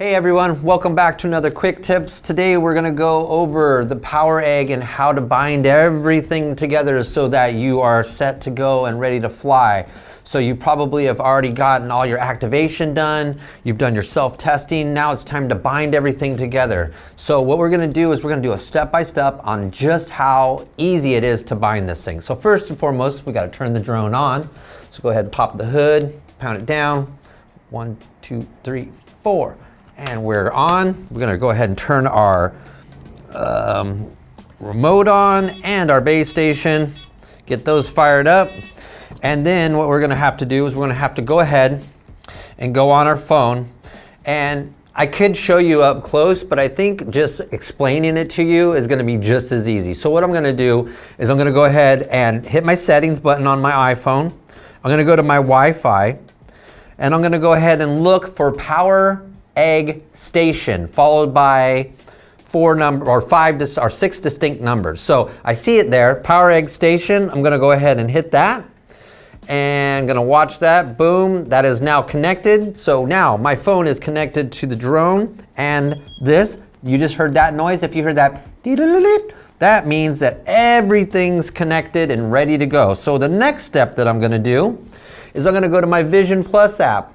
Hey everyone, welcome back to another quick tips. Today we're going to go over the PowerEgg and how to bind everything together so that you are set to go and ready to fly. So you probably have already gotten all your activation done, you've done your self-testing, now it's time to bind everything together. So what we're going to do is we're going to do a step-by-step on just how easy it is to bind this thing. So first and foremost, we got to turn the drone on. So go ahead and pop the hood, pound it down, 1, 2, 3, 4. And we're on. We're gonna go ahead and turn our remote on and our base station, get those fired up. And then what we're gonna have to do is we're gonna have to go ahead and go on our phone. And I could show you up close, but I think just explaining it to you is gonna be just as easy. So what I'm gonna do is I'm gonna go ahead and hit my settings button on my iPhone. I'm gonna go to my Wi-Fi and I'm gonna go ahead and look for PowerEgg station, followed by 6 distinct numbers. So I see it there, PowerEgg station. I'm gonna go ahead and hit that and gonna watch that. Boom, that is now connected. So now my phone is connected to the drone, and this, you just heard that noise. If you heard that, that means that everything's connected and ready to go. So the next step that I'm gonna do is I'm gonna go to my Vision Plus app.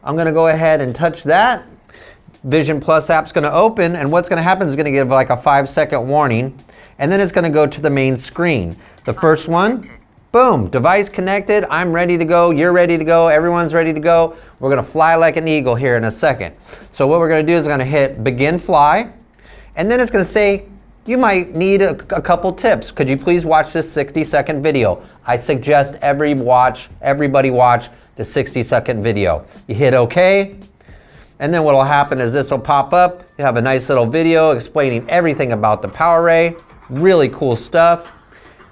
I'm gonna go ahead and touch that. Vision Plus app's gonna open, and what's gonna happen is gonna give like a 5-second warning, and then it's gonna go to the main screen. The first one, boom, device connected, I'm ready to go, you're ready to go, everyone's ready to go. We're gonna fly like an eagle here in a second. So what we're gonna do is we're gonna hit begin fly, and then it's gonna say, you might need a couple tips. Could you please watch this 60-second video? I suggest everybody watch the 60-second video. You hit OK, and then what will happen is this will pop up. You have a nice little video explaining everything about the PowerEgg. Really cool stuff.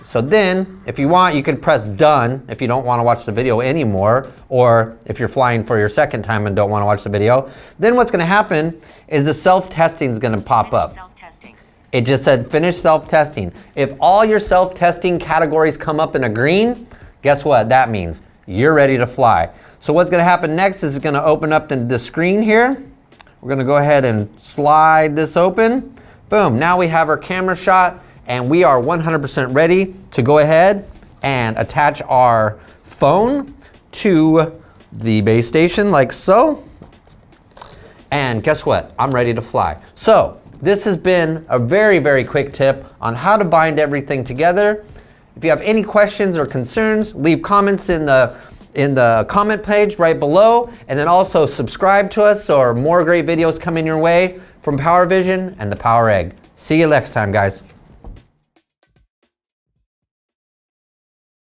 So then, if you want, you can press done if you don't want to watch the video anymore, or if you're flying for your second time and don't want to watch the video. Then what's going to happen is the self-testing is going to pop up. It just said finish self-testing. If all your self-testing categories come up in a green, guess what that means? You're ready to fly. So what's going to happen next is it's going to open up the screen here. We're going to go ahead and slide this open. Boom, now we have our camera shot, and we are 100% ready to go ahead and attach our phone to the base station like so. And guess what? I'm ready to fly. So this has been a very, very quick tip on how to bind everything together. If you have any questions or concerns, leave comments in the comment page right below, and then also subscribe to us so more great videos coming your way from PowerVision and the PowerEgg. See you next time, guys.